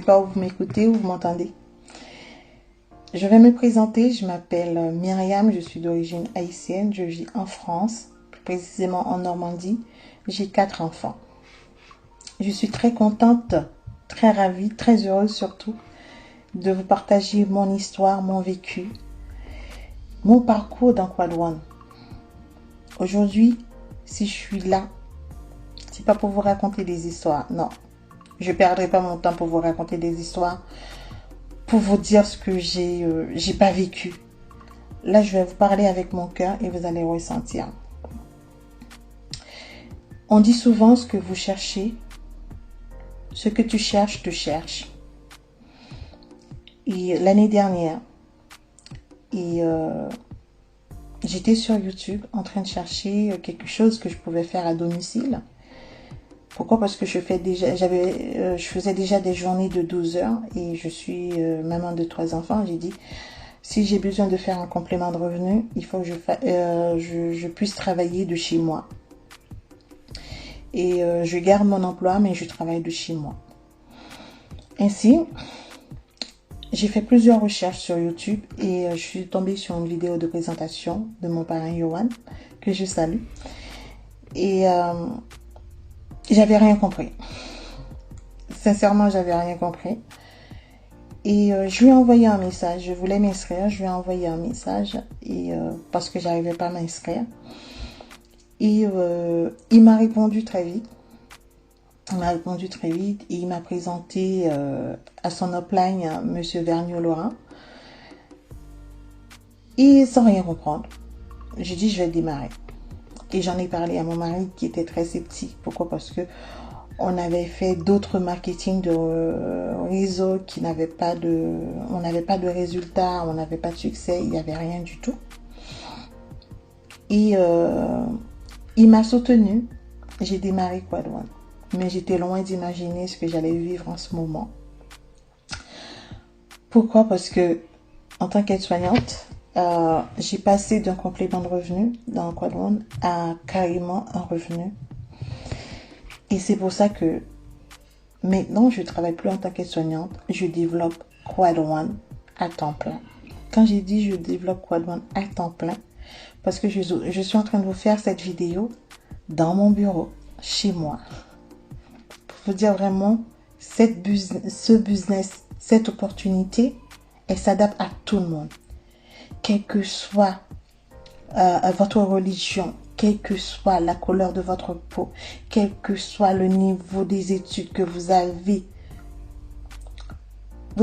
pas où vous m'écoutez, où vous m'entendez. Je vais me présenter, je m'appelle Myriam, je suis d'origine haïtienne, je vis en France, plus précisément en Normandie. J'ai 4 enfants. Je suis très contente, très ravie, très heureuse surtout de vous partager mon histoire, mon vécu, mon parcours dans Quad One. Aujourd'hui, si je suis là, c'est pas pour vous raconter des histoires, non. Je perdrai pas mon temps pour vous raconter des histoires, pour vous dire ce que j'ai pas vécu. Là, je vais vous parler avec mon cœur et vous allez ressentir. On dit souvent ce que vous cherchez, ce que tu cherches te cherche. Et l'année dernière, j'étais sur YouTube en train de chercher quelque chose que je pouvais faire à domicile. Pourquoi? Parce que je faisais déjà des journées de 12 heures et je suis maman de 3 enfants. J'ai dit, si j'ai besoin de faire un complément de revenu, il faut que je puisse travailler de chez moi. Et je garde mon emploi, mais je travaille de chez moi. Ainsi, j'ai fait plusieurs recherches sur YouTube et je suis tombée sur une vidéo de présentation de mon parrain Yohan, que je salue. Et j'avais rien compris. Sincèrement, j'avais rien compris. Et je lui ai envoyé un message. Je voulais m'inscrire. Je lui ai envoyé un message parce que j'arrivais pas à m'inscrire. Et il m'a répondu très vite. Et il m'a présenté à son upline, Monsieur Vergniaud-Laurent. Et sans rien comprendre, j'ai dit je vais démarrer. Et j'en ai parlé à mon mari qui était très sceptique. Pourquoi? Parce que on avait fait d'autres marketing de réseau on n'avait pas de résultats, on n'avait pas de succès, il n'y avait rien du tout. Et il m'a soutenu. J'ai démarré Quad One. Mais j'étais loin d'imaginer ce que j'allais vivre en ce moment. Pourquoi? Parce que en tant qu'aide-soignante, j'ai passé d'un complément de revenu dans Quad One à carrément un revenu. Et c'est pour ça que maintenant, je ne travaille plus en tant qu'aide-soignante. Je développe Quad One à temps plein. Quand j'ai dit je développe Quad One à temps plein, parce que je suis en train de vous faire cette vidéo dans mon bureau, chez moi. Pour vous dire vraiment, ce business, cette opportunité, elle s'adapte à tout le monde. Quelle que soit votre religion, quelle que soit la couleur de votre peau, quel que soit le niveau des études que vous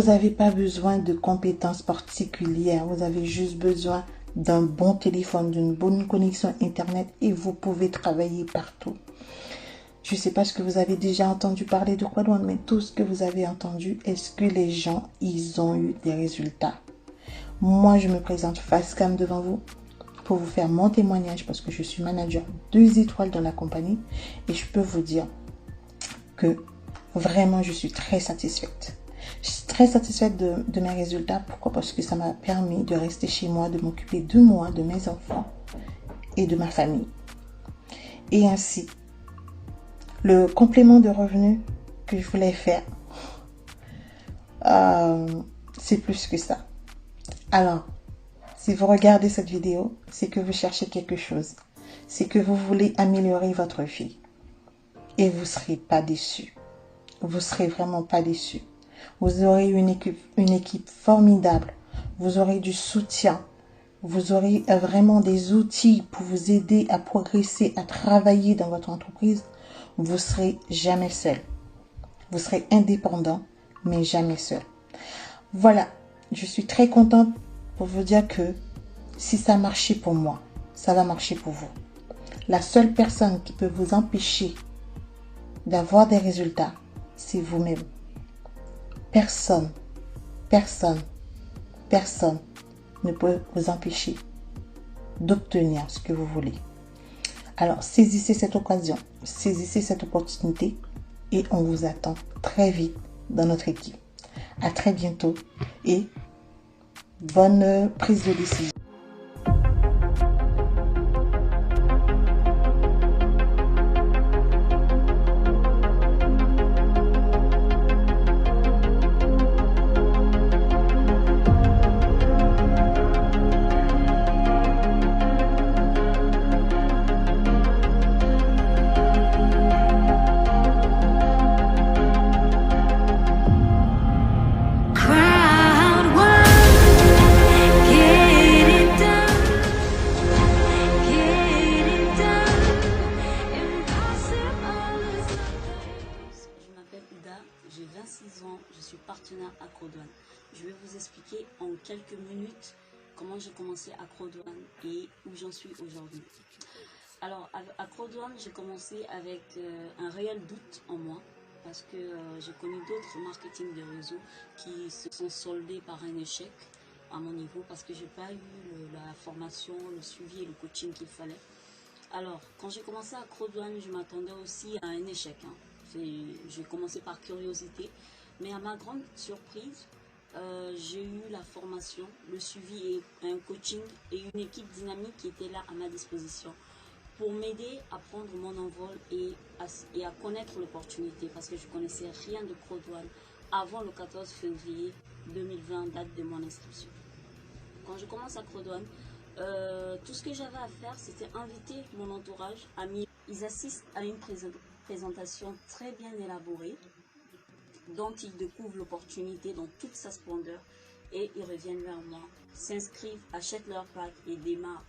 n'avez pas besoin de compétences particulières. Vous avez juste besoin d'un bon téléphone, d'une bonne connexion Internet et vous pouvez travailler partout. Je ne sais pas ce que vous avez déjà entendu parler de Quad One, mais tout ce que vous avez entendu, est-ce que les gens, ils ont eu des résultats? Moi, je me présente face cam devant vous pour vous faire mon témoignage parce que je suis manager 2 étoiles dans la compagnie et je peux vous dire que vraiment, je suis très satisfaite. Je suis très satisfaite de mes résultats. Pourquoi? Parce que ça m'a permis de rester chez moi, de m'occuper de moi, de mes enfants et de ma famille. Et ainsi, le complément de revenu que je voulais faire, c'est plus que ça. Alors, si vous regardez cette vidéo, c'est que vous cherchez quelque chose. C'est que vous voulez améliorer votre vie. Et vous ne serez pas déçus. Vous ne serez vraiment pas déçus. Vous aurez une équipe formidable. Vous aurez du soutien. Vous aurez vraiment des outils pour vous aider à progresser, à travailler dans votre entreprise. Vous ne serez jamais seul. Vous serez indépendant, mais jamais seul. Voilà, je suis très contente pour vous dire que si ça marchait pour moi, ça va marcher pour vous. La seule personne qui peut vous empêcher d'avoir des résultats, c'est vous-même. Personne ne peut vous empêcher d'obtenir ce que vous voulez. Alors, saisissez cette occasion, saisissez cette opportunité et on vous attend très vite dans notre équipe. À très bientôt et bonne prise de décision. je suis partenaire AcroDouane. Je vais vous expliquer en quelques minutes comment j'ai commencé AcroDouane et où j'en suis aujourd'hui. Alors, à AcroDouane, j'ai commencé avec un réel doute en moi parce que j'ai connu d'autres marketing de réseau qui se sont soldés par un échec à mon niveau parce que j'ai pas eu la formation, le suivi et le coaching qu'il fallait. Alors, quand j'ai commencé à AcroDouane, je m'attendais aussi à un échec. J'ai commencé par curiosité, mais à ma grande surprise, j'ai eu la formation, le suivi et un coaching et une équipe dynamique qui était là à ma disposition pour m'aider à prendre mon envol et à connaître l'opportunité parce que je connaissais rien de AcroDouane avant le 14 février 2020, date de mon inscription. Quand je commence à AcroDouane, tout ce que j'avais à faire, c'était inviter mon entourage, amis. Ils assistent à une présentation très bien élaborée dont ils découvrent l'opportunité dans toute sa splendeur et ils reviennent vers moi, s'inscrivent, achètent leur pack et démarrent.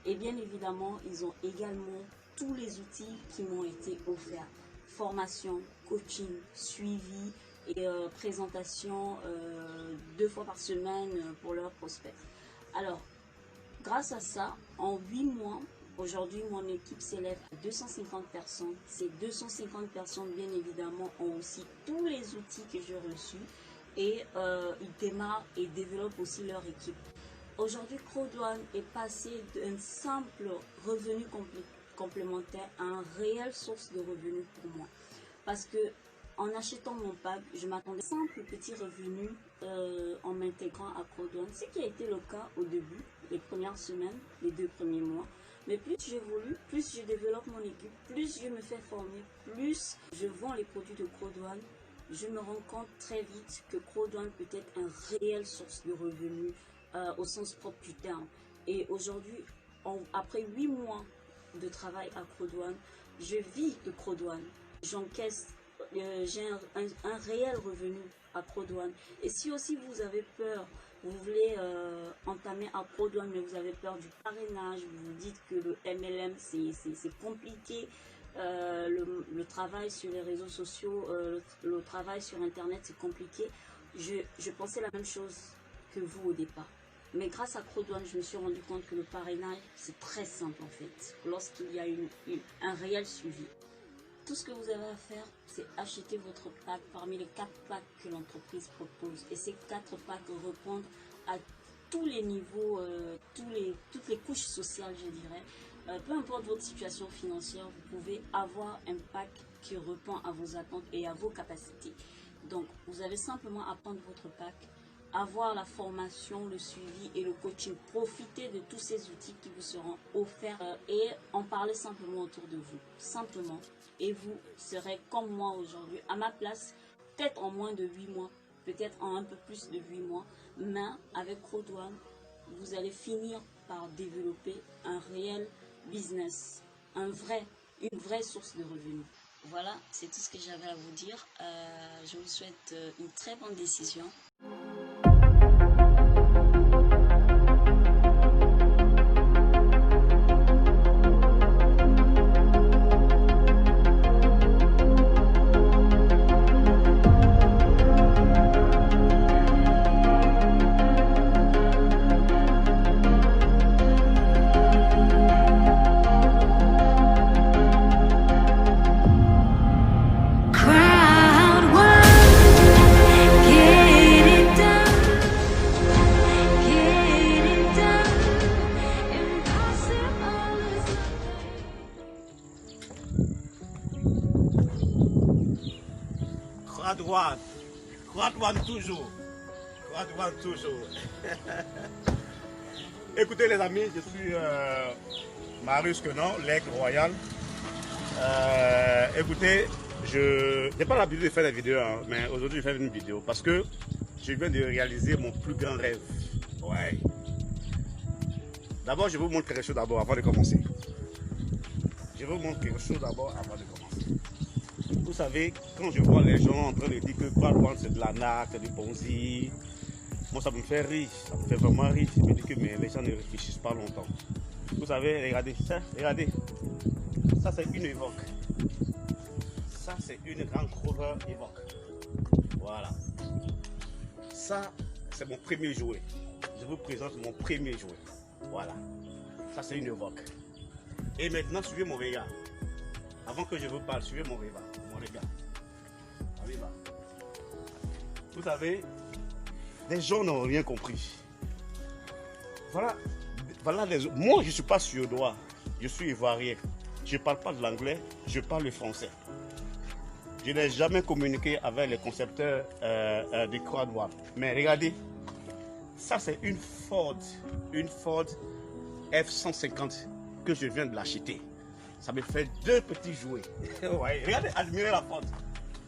Et bien évidemment, ils ont également tous les outils qui m'ont été offerts. Formation, coaching, suivi et présentation 2 fois par semaine pour leurs prospects. Alors, grâce à ça, en 8 mois, aujourd'hui, mon équipe s'élève à 250 personnes. Ces 250 personnes, bien évidemment, ont aussi tous les outils que j'ai reçus et ils démarrent et développent aussi leur équipe. Aujourd'hui, AcroDouane est passé d'un simple revenu complémentaire à une réelle source de revenus pour moi. Parce que en achetant mon pack, je m'attendais à un simple petit revenu en m'intégrant à AcroDouane, ce qui a été le cas au début, les premières semaines, les 2 premiers mois. Mais plus j'évolue, plus je développe mon équipe, plus je me fais former, plus je vends les produits de AcroDouane, je me rends compte très vite que AcroDouane peut être une réelle source de revenus au sens propre du terme. Et aujourd'hui, après 8 mois de travail à AcroDouane, je vis de AcroDouane. J'encaisse, j'ai un réel revenu à AcroDouane. Et si aussi vous avez peur, vous voulez entamer AcroDouane, mais vous avez peur du parrainage, vous vous dites que le MLM c'est compliqué, le travail sur les réseaux sociaux, le travail sur internet c'est compliqué, je pensais la même chose que vous au départ. Mais grâce à AcroDouane, je me suis rendu compte que le parrainage c'est très simple en fait, lorsqu'il y a un réel suivi. Tout ce que vous avez à faire, c'est acheter votre pack parmi les 4 packs que l'entreprise propose. Et ces 4 packs répondent à tous les niveaux, toutes les couches sociales, je dirais. Peu importe votre situation financière, vous pouvez avoir un pack qui répond à vos attentes et à vos capacités. Donc, vous avez simplement à prendre votre pack, avoir la formation, le suivi et le coaching. Profitez de tous ces outils qui vous seront offerts et en parler simplement autour de vous. Simplement. Et vous serez comme moi aujourd'hui, à ma place, peut-être en moins de 8 mois, peut-être en un peu plus de 8 mois, mais avec AcroDouane, vous allez finir par développer un réel business, une vraie source de revenus. Voilà, c'est tout ce que j'avais à vous dire. Je vous souhaite une très bonne décision. AcroDouane toujours. AcroDouane toujours. Écoutez les amis, je suis Marius Quenon, l'aigle royal. Écoutez, je n'ai pas l'habitude de faire des vidéos, hein, mais aujourd'hui je fais une vidéo parce que je viens de réaliser mon plus grand rêve. Ouais. D'abord, je vous montre quelque chose d'abord avant de commencer. Je vous montre quelque chose d'abord avant de commencer. Vous savez, quand je vois les gens en train de dire que AcroDouane c'est de l'arnaque, c'est du Ponzi, moi ça me fait rire, ça me fait vraiment rire. Je me dis que mais les gens ne réfléchissent pas longtemps. Vous savez, regardez ça, regardez. Ça c'est une Évoque. Ça c'est une Range Rover Évoque. Voilà. Ça, c'est mon premier jouet. Je vous présente mon premier jouet. Voilà. Ça, c'est une Evoque. Et maintenant, suivez mon regard. Avant que je vous parle, suivez mon regard. Vous savez, les gens n'ont rien compris. Voilà moi, je ne suis pas suédois. Je suis ivoirien. Je ne parle pas de l'anglais, je parle le français. Je n'ai jamais communiqué avec les concepteurs des Croix-Douane. Mais regardez, ça c'est une Ford F-150 que je viens de l'acheter. Ça me fait 2 petits jouets. Ouais, regardez, admirez la Ford.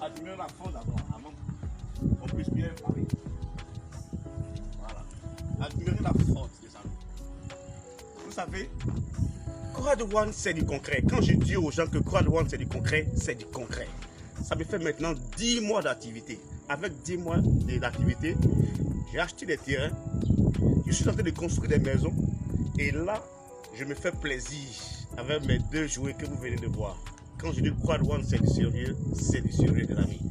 Admirez la Ford d'abord, avant qu'on puisse bien parler. Voilà. Admirez la Ford, les amis. Vous savez, Croix-Douane c'est du concret. Quand je dis aux gens que Croix-Douane c'est du concret, c'est du concret. Ça me fait maintenant 10 mois d'activité. Avec 10 mois d'activité, j'ai acheté des terrains, je suis en train de construire des maisons. Et là, je me fais plaisir avec mes 2 jouets que vous venez de voir. Quand je dis Croix-Douane, c'est du sérieux, des amis.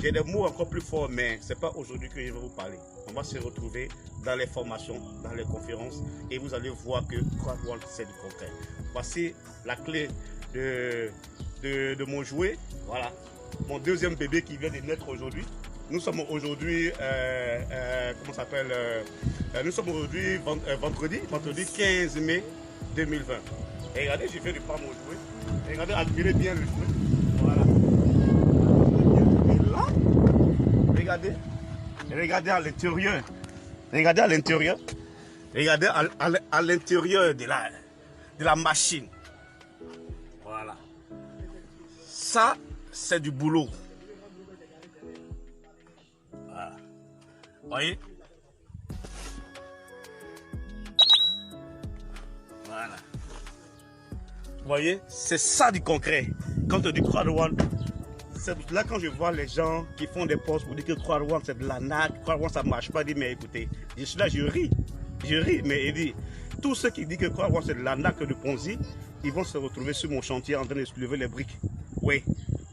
J'ai des mots encore plus forts, mais ce n'est pas aujourd'hui que je vais vous parler. On va se retrouver dans les formations, dans les conférences, et vous allez voir que Croix-Douane, c'est du concret. Voici la clé de mon jouet. Voilà, mon 2e bébé qui vient de naître aujourd'hui. Nous sommes aujourd'hui, nous sommes aujourd'hui vendredi 15 mai 2020. Et regardez, je viens de prendre mon jouet. Et regardez, admirez bien le jouet. Voilà. Et là, regardez à l'intérieur. Regardez à l'intérieur. Regardez à l'intérieur de la machine. Voilà. Ça, c'est du boulot. Voilà. Voyez? Voilà. Vous voyez? C'est ça du concret. Quand on dit Croix-Douane, c'est là quand je vois les gens qui font des posts pour dire que Croix-Douane c'est de la natte, Croix-Douane ça ne marche pas, je dis mais écoutez, je suis là, je ris, mais il dit, tous ceux qui disent que Croix-Douane c'est de la natte de Ponzi, ils vont se retrouver sur mon chantier en train de soulever les briques. Oui.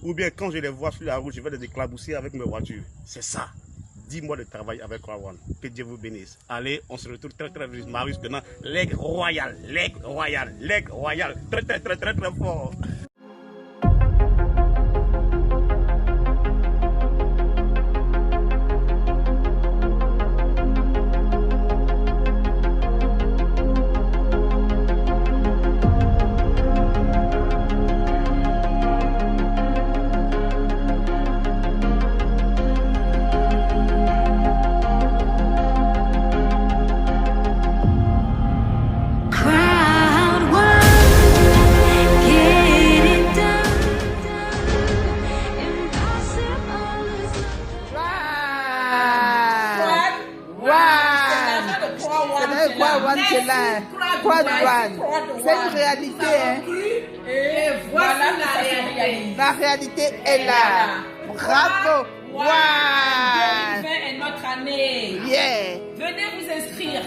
Ou bien quand je les vois sur la route, je vais les éclabousser avec mes voitures. C'est ça. 10 mois de travail avec Croix-Douane. Que Dieu vous bénisse. Allez, on se retrouve très très vite. Marius maintenant, l'aigle royal, très fort. Croix-Douane, c'est une réalité. Hein. Et voilà la réalité. La réalité est là. Bravo. Wow. 2020 est notre année. Yeah. Venez vous inscrire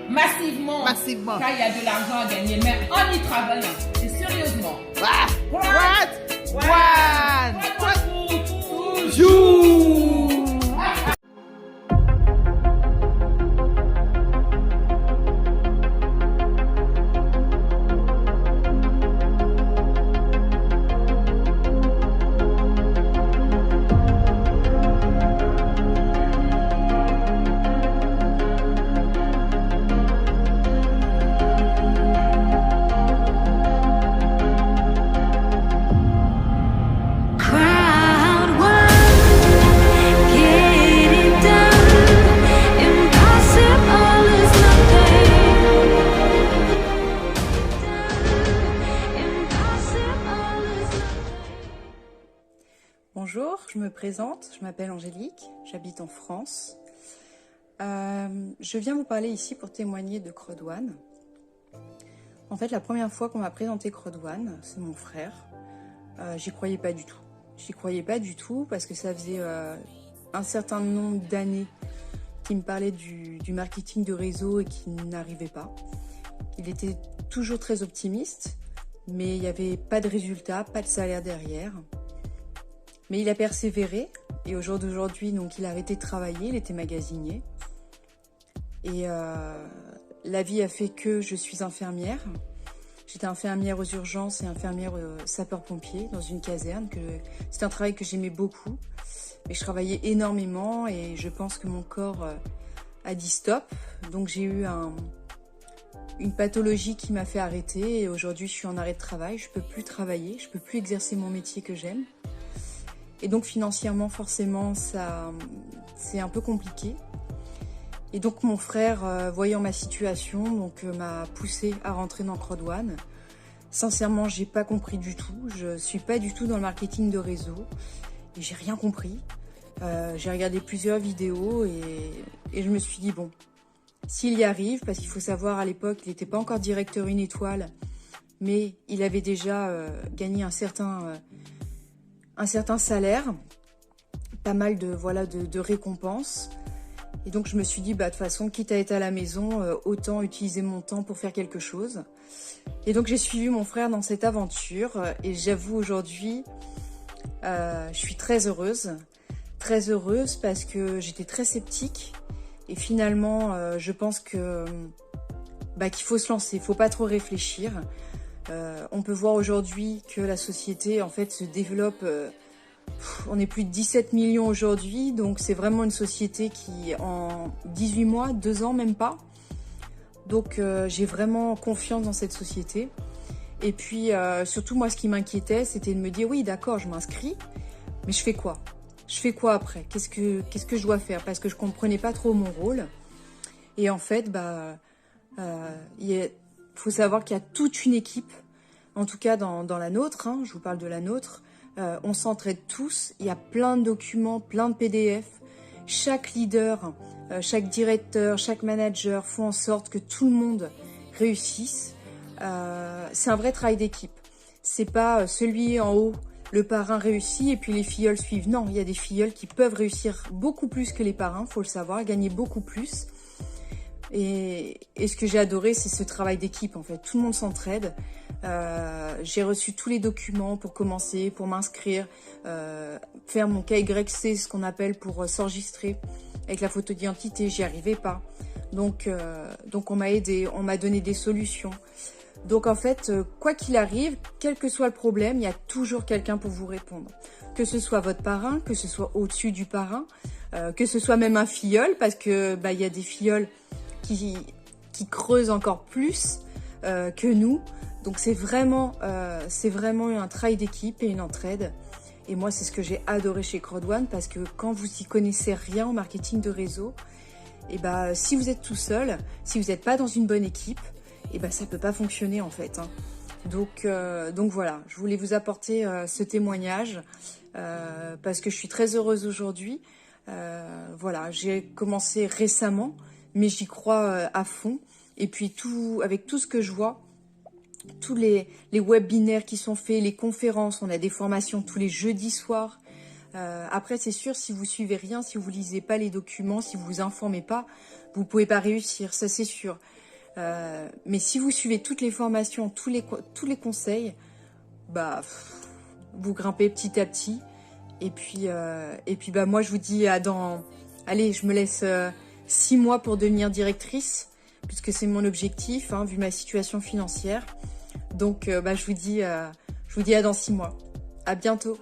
massivement. Massivement. Car il y a de l'argent à gagner. Mais en y travaillant, c'est sérieusement. Croix-Douane. Toujours. Bonjour, je me présente, je m'appelle Angélique, j'habite en France. Je viens vous parler ici pour témoigner de Croix-Douane. En fait, la première fois qu'on m'a présenté Croix-Douane, c'est mon frère. J'y croyais pas du tout. J'y croyais pas du tout parce que ça faisait un certain nombre d'années qu'il me parlait du marketing de réseau et qui n'arrivait pas. Il était toujours très optimiste, mais il n'y avait pas de résultat, pas de salaire derrière. Mais il a persévéré Et au jour d'aujourd'hui, donc, il a arrêté de travailler, il était magasinier. Et la vie a fait que je suis infirmière. J'étais infirmière aux urgences et infirmière sapeur-pompier dans une caserne. C'est un travail que j'aimais beaucoup. Mais je travaillais énormément et je pense que mon corps a dit stop. Donc j'ai eu une pathologie qui m'a fait arrêter. Et aujourd'hui, je suis en arrêt de travail. Je ne peux plus travailler, je ne peux plus exercer mon métier que j'aime. Et donc financièrement, forcément, c'est un peu compliqué. Et donc mon frère, voyant ma situation, m'a poussé à rentrer dans CRODONE. Sincèrement, j'ai pas compris du tout. Je suis pas du tout dans le marketing de réseau. Et j'ai rien compris. J'ai regardé plusieurs vidéos et je me suis dit, bon, s'il y arrive, parce qu'il faut savoir, à l'époque, il n'était pas encore directeur une étoile, mais il avait déjà gagné un certain salaire, pas mal de récompenses. Et donc je me suis dit, de toute façon, quitte à être à la maison, autant utiliser mon temps pour faire quelque chose. Et donc j'ai suivi mon frère dans cette aventure et j'avoue aujourd'hui, je suis très heureuse parce que j'étais très sceptique. Et finalement, je pense que qu'il faut se lancer, il ne faut pas trop réfléchir. On peut voir aujourd'hui que la société en fait se développe. On est plus de 17 millions aujourd'hui, donc c'est vraiment une société qui, en 18 mois, 2 ans, même pas. Donc j'ai vraiment confiance dans cette société. Et puis surtout, moi, ce qui m'inquiétait, c'était de me dire, oui, d'accord, je m'inscris, mais je fais quoi? Je fais quoi après? Qu'est-ce que je dois faire? Parce que je comprenais pas trop mon rôle. Et en fait, faut savoir qu'il y a toute une équipe, en tout cas dans la nôtre, je vous parle de la nôtre. On s'entraide tous, il y a plein de documents, plein de PDF. Chaque leader, chaque directeur, chaque manager font en sorte que tout le monde réussisse. C'est un vrai travail d'équipe. C'est pas celui en haut, le parrain réussit et puis les filleuls suivent. Non, il y a des filleuls qui peuvent réussir beaucoup plus que les parrains, faut le savoir, gagner beaucoup plus. Et ce que j'ai adoré, c'est ce travail d'équipe en fait. Tout le monde s'entraide. J'ai reçu tous les documents pour commencer, pour m'inscrire, faire mon KYC, ce qu'on appelle pour s'enregistrer avec la photo d'identité. J'y arrivais pas. Donc on m'a aidé, on m'a donné des solutions. Donc en fait, quoi qu'il arrive, quel que soit le problème, il y a toujours quelqu'un pour vous répondre. Que ce soit votre parrain, que ce soit au-dessus du parrain, que ce soit même un filleul, parce que il y a des filleuls qui creusent encore plus que nous. Donc c'est vraiment un travail d'équipe et une entraide. Et moi, c'est ce que j'ai adoré chez CRODONE, parce que quand vous y connaissez rien en marketing de réseau, si vous êtes tout seul, si vous n'êtes pas dans une bonne équipe, ça peut pas fonctionner en fait. Donc voilà, je voulais vous apporter ce témoignage parce que je suis très heureuse aujourd'hui. Voilà, j'ai commencé récemment, mais j'y crois à fond. Et puis avec tout ce que je vois, tous les webinaires qui sont faits, les conférences, on a des formations tous les jeudis soirs. Après, c'est sûr, si vous suivez rien, si vous lisez pas les documents, si vous vous informez pas, vous pouvez pas réussir, ça c'est sûr. Mais si vous suivez toutes les formations, tous les conseils, vous grimpez petit à petit. Et puis moi je vous dis allez, je me laisse 6 mois pour devenir directrice, puisque c'est mon objectif, vu ma situation financière. Donc je vous dis à dans 6 mois. À bientôt.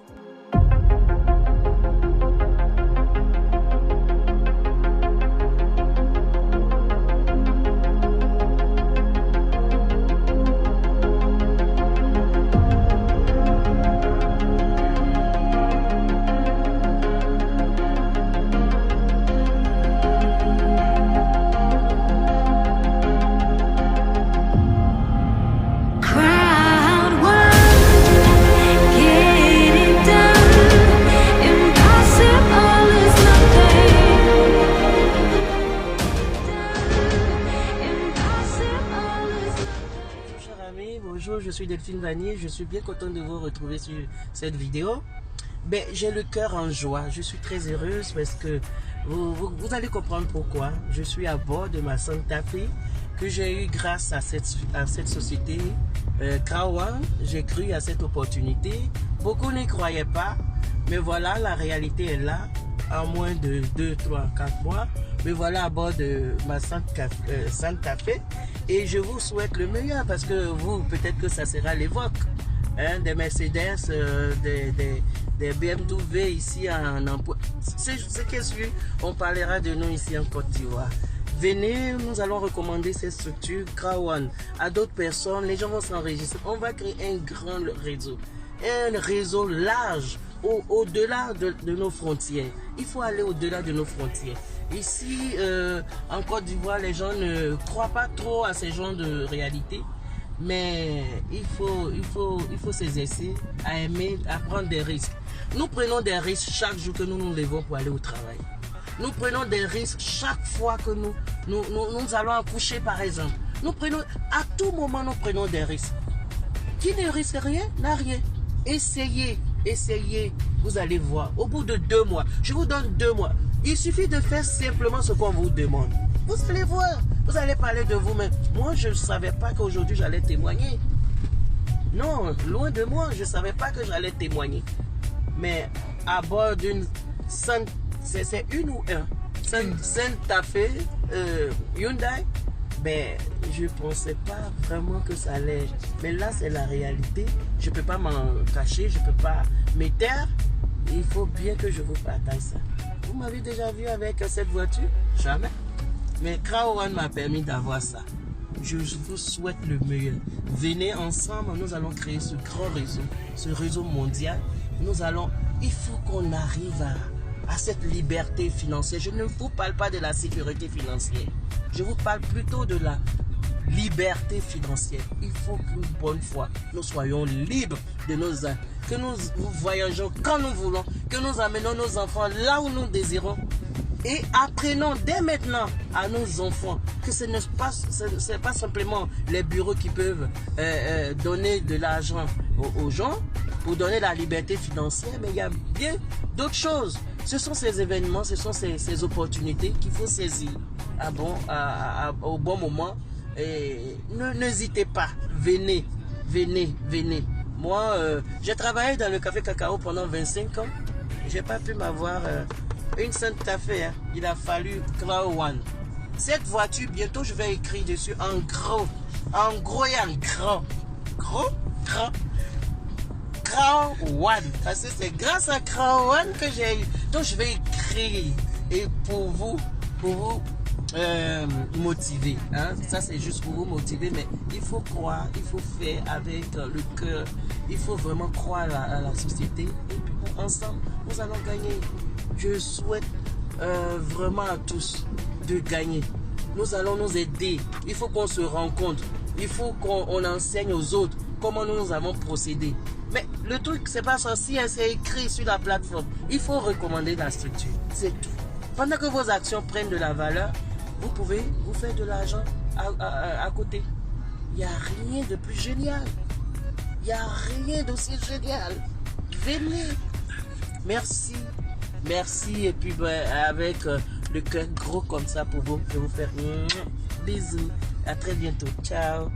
Je suis Delphine Vanier, je suis bien content de vous retrouver sur cette vidéo. J'ai le cœur en joie, je suis très heureuse parce que vous allez comprendre pourquoi. Je suis à bord de ma Santa Fe que j'ai eu grâce à cette société CRODONE. J'ai cru à cette opportunité. Beaucoup n'y croyaient pas, Mais voilà, la réalité est là, en moins de 2, 3, 4 mois. Me voilà à bord de ma Santa Fe et je vous souhaite le meilleur parce que vous, peut-être que ça sera les vôtres. Hein, des Mercedes, des BMW ici en emploi. C'est qu'est-ce qu'on parlera de nous ici en Côte d'Ivoire. Venez, nous allons recommander ces structures Krawan à d'autres personnes. Les gens vont s'enregistrer. On va créer un grand réseau. Un réseau large au-delà de nos frontières. Il faut aller au-delà de nos frontières. Ici, en Côte d'Ivoire, les gens ne croient pas trop à ces genres de réalité. Mais il faut s'exercer à aimer, à prendre des risques. Nous prenons des risques chaque jour que nous nous levons pour aller au travail. Nous prenons des risques chaque fois que nous allons accoucher, par exemple. À tout moment, nous prenons des risques. Qui ne risque rien n'a rien. Essayez, vous allez voir. Au bout de 2 mois, je vous donne 2 mois. Il suffit de faire simplement ce qu'on vous demande. Vous allez voir, vous allez parler de vous-même. Moi, je ne savais pas qu'aujourd'hui j'allais témoigner. Non, loin de moi, je ne savais pas que j'allais témoigner. Mais à bord d'une c'est une ou un Santa Fe Hyundai, ben, je ne pensais pas vraiment que ça allait. Mais là, c'est la réalité. Je ne peux pas m'en cacher, je ne peux pas me taire. Il faut bien que je vous partage ça. Vous m'avez déjà vu avec cette voiture? Jamais. Mais Krawan m'a permis d'avoir ça. Je vous souhaite le meilleur. Venez ensemble, nous allons créer ce grand réseau, ce réseau mondial. Il faut qu'on arrive à cette liberté financière. Je ne vous parle pas de la sécurité financière. Je vous parle plutôt de la liberté financière. Il faut qu'une bonne fois, nous soyons libres de nos âmes, que nous voyageons quand nous voulons, que nous amenons nos enfants là où nous désirons. Et apprenons dès maintenant à nos enfants que ce n'est pas simplement les bureaux qui peuvent donner de l'argent aux gens pour donner la liberté financière, mais il y a bien d'autres choses. Ce sont ces événements, ce sont ces opportunités qu'il faut saisir au bon moment. Et n'hésitez pas, venez. Moi, j'ai travaillé dans le café cacao pendant 25 ans. J'ai pas pu m'avoir une Santa Fe. Hein. Il a fallu Krawan. Cette voiture, bientôt, je vais écrire dessus en gros et en grand. Krawan. Parce que c'est grâce à Krawan que j'ai eu. Donc, je vais écrire. Et pour vous motiver. Hein? Ça, c'est juste pour vous motiver. Mais il faut croire, il faut faire avec le cœur. Il faut vraiment croire à la société. Et puis, ensemble, nous allons gagner. Je souhaite vraiment à tous de gagner. Nous allons nous aider. Il faut qu'on se rencontre. Il faut qu'on enseigne aux autres comment nous avons procédé. Mais le truc, c'est pas ça. Si c'est écrit sur la plateforme, il faut recommander la structure. C'est tout. Pendant que vos actions prennent de la valeur, vous pouvez vous faire de l'argent à côté. Il n'y a rien de plus génial. Il n'y a rien d'aussi génial. Venez. Merci. Et puis avec le cœur gros comme ça pour vous, je vais vous faire bisous. À très bientôt. Ciao.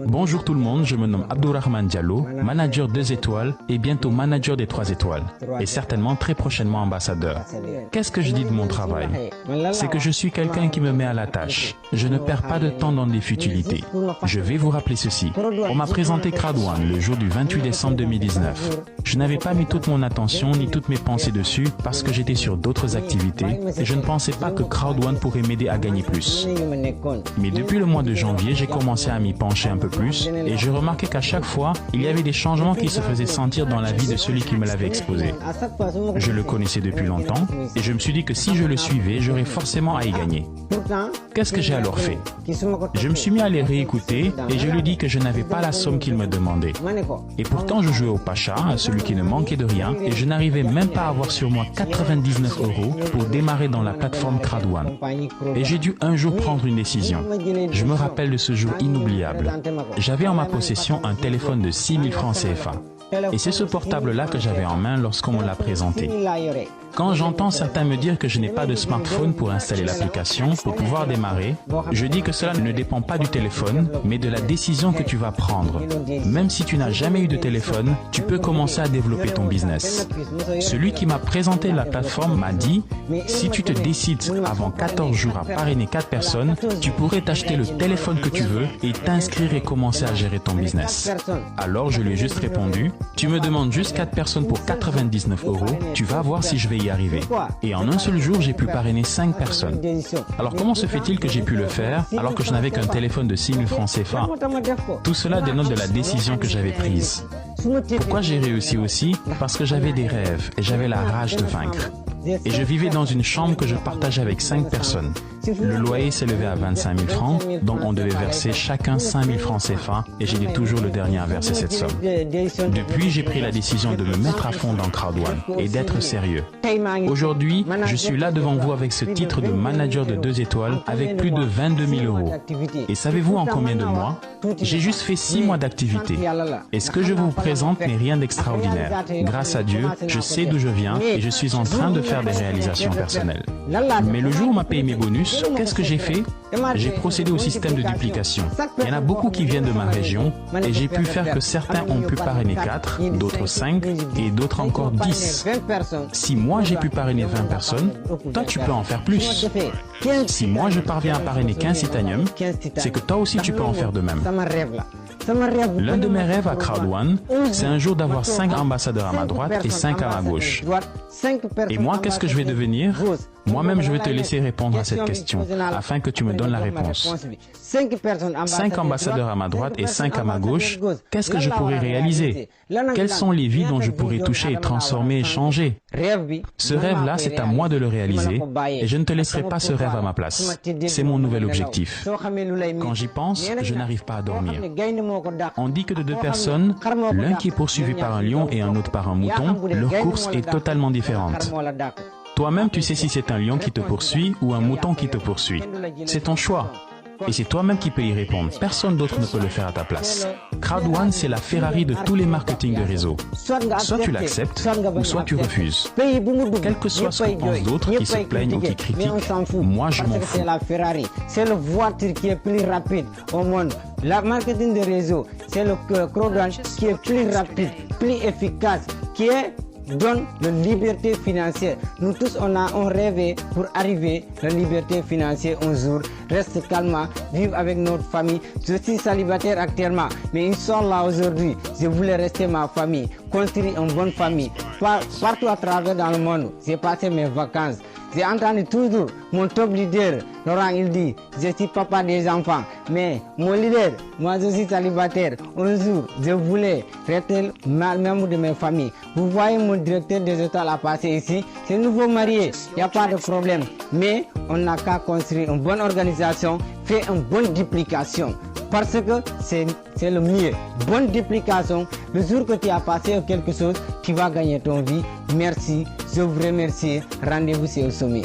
Bonjour tout le monde, je me nomme Abdourahmane Diallo, manager 2 étoiles et bientôt manager des 3 étoiles et certainement très prochainement ambassadeur. Qu'est-ce que je dis de mon travail? C'est que je suis quelqu'un qui me met à la tâche. Je ne perds pas de temps dans des futilités. Je vais vous rappeler ceci. On m'a présenté Krawan le jour du 28 décembre 2019. Je n'avais pas mis toute mon attention ni toutes mes pensées dessus parce que j'étais sur d'autres activités et je ne pensais pas que Krawan pourrait m'aider à gagner plus. Mais depuis le mois de janvier, j'ai commencé à m'y pencher un peu plus. plus et je remarquais qu'à chaque fois, il y avait des changements qui se faisaient sentir dans la vie de celui qui me l'avait exposé. Je le connaissais depuis longtemps et je me suis dit que si je le suivais, j'aurais forcément à y gagner. Qu'est-ce que j'ai alors fait? Je me suis mis à les réécouter et je lui ai dit que je n'avais pas la somme qu'il me demandait. Et pourtant, je jouais au pacha, à celui qui ne manquait de rien, et je n'arrivais même pas à avoir sur moi 99 € pour démarrer dans la plateforme Crowd1. Et j'ai dû un jour prendre une décision. Je me rappelle de ce jour inoubliable. J'avais en ma possession un téléphone de 6 000 francs CFA. Et c'est ce portable-là que j'avais en main lorsqu'on me l'a présenté. Quand j'entends certains me dire que je n'ai pas de smartphone pour installer l'application, pour pouvoir démarrer, je dis que cela ne dépend pas du téléphone, mais de la décision que tu vas prendre. Même si tu n'as jamais eu de téléphone, tu peux commencer à développer ton business. Celui qui m'a présenté la plateforme m'a dit, si tu te décides avant 14 jours à parrainer 4 personnes, tu pourrais t'acheter le téléphone que tu veux et t'inscrire et commencer à gérer ton business. Alors je lui ai juste répondu, tu me demandes juste 4 personnes pour 99 €, tu vas voir si je vais y arriver. Et en un seul jour, j'ai pu parrainer 5 personnes. Alors comment se fait-il que j'ai pu le faire alors que je n'avais qu'un téléphone de 6 000 francs CFA? Tout cela dénote de la décision que j'avais prise. Pourquoi j'ai réussi aussi? Parce que j'avais des rêves et j'avais la rage de vaincre. Et je vivais dans une chambre que je partageais avec 5 personnes. Le loyer s'élevait à 25 000 francs, donc on devait verser chacun 5 000 francs CFA et j'étais toujours le dernier à verser cette somme. Depuis, j'ai pris la décision de me mettre à fond dans Crowd1 et d'être sérieux. Aujourd'hui, je suis là devant vous avec ce titre de manager de 2 étoiles avec plus de 22 000 €. Et savez-vous en combien de mois? J'ai juste fait 6 mois d'activité. Et ce que je vous présente n'est rien d'extraordinaire. Grâce à Dieu, je sais d'où je viens et je suis en train de faire des réalisations personnelles. Mais le jour où on m'a payé mes bonus, qu'est-ce que j'ai fait? J'ai procédé au système de duplication. Il y en a beaucoup qui viennent de ma région et j'ai pu faire que certains ont pu parrainer 4, d'autres 5 et d'autres encore 10. Si moi j'ai pu parrainer 20 personnes, toi tu peux en faire plus. Si moi je parviens à parrainer 15 titanium, c'est que toi aussi tu peux en faire de même. L'un de mes rêves à Crowd1, c'est un jour d'avoir 5 ambassadeurs à ma droite et 5 à ma gauche. Et moi, qu'est-ce que je vais devenir? Moi-même, je vais te laisser répondre à cette question, afin que tu me donnes la réponse. 5 ambassadeurs à ma droite et 5 à ma gauche, qu'est-ce que je pourrais réaliser? Quelles sont les vies dont je pourrais toucher et transformer et changer? Ce rêve-là, c'est à moi de le réaliser, et je ne te laisserai pas ce rêve à ma place. C'est mon nouvel objectif. Quand j'y pense, je n'arrive pas à dormir. On dit que de 2 personnes, l'un qui est poursuivi par un lion et un autre par un mouton, leur course est totalement différente. Toi-même, tu sais si c'est un lion qui te poursuit ou un mouton qui te poursuit. C'est ton choix. Et c'est toi-même qui peux y répondre. Personne d'autre ne peut le faire à ta place. Crowd1, c'est la Ferrari de tous les marketing de réseau. Soit tu l'acceptes, ou soit tu refuses. Quel que soit ce que pensent d'autres qui se plaignent ou qui critiquent, moi je m'en fous. C'est la Ferrari, c'est la voiture qui est plus rapide au monde. Le marketing de réseau, c'est le Crowd1 qui est plus rapide, plus efficace, qui donne la liberté financière. Nous tous, on rêvé pour arriver à la liberté financière un jour. Reste calme, vivre avec notre famille. Je suis célibataire actuellement, mais Inch'Allah aujourd'hui, je voulais rester ma famille, construire une bonne famille. Partout à travers dans le monde, j'ai passé mes vacances. J'ai entendu toujours mon top leader, Laurent, il dit, je suis papa des enfants, mais mon leader, moi je suis célibataire. Un jour, je voulais rester membre de ma famille. Vous voyez mon directeur des étoiles à passer ici, c'est nouveau marié, il n'y a pas de problème. Mais on n'a qu'à construire une bonne organisation, faire une bonne duplication. Parce que c'est le mieux. Bonne duplication. Le jour que tu as passé quelque chose, tu vas gagner ton vie. Merci. Je vous remercie. Rendez-vous sur le sommet.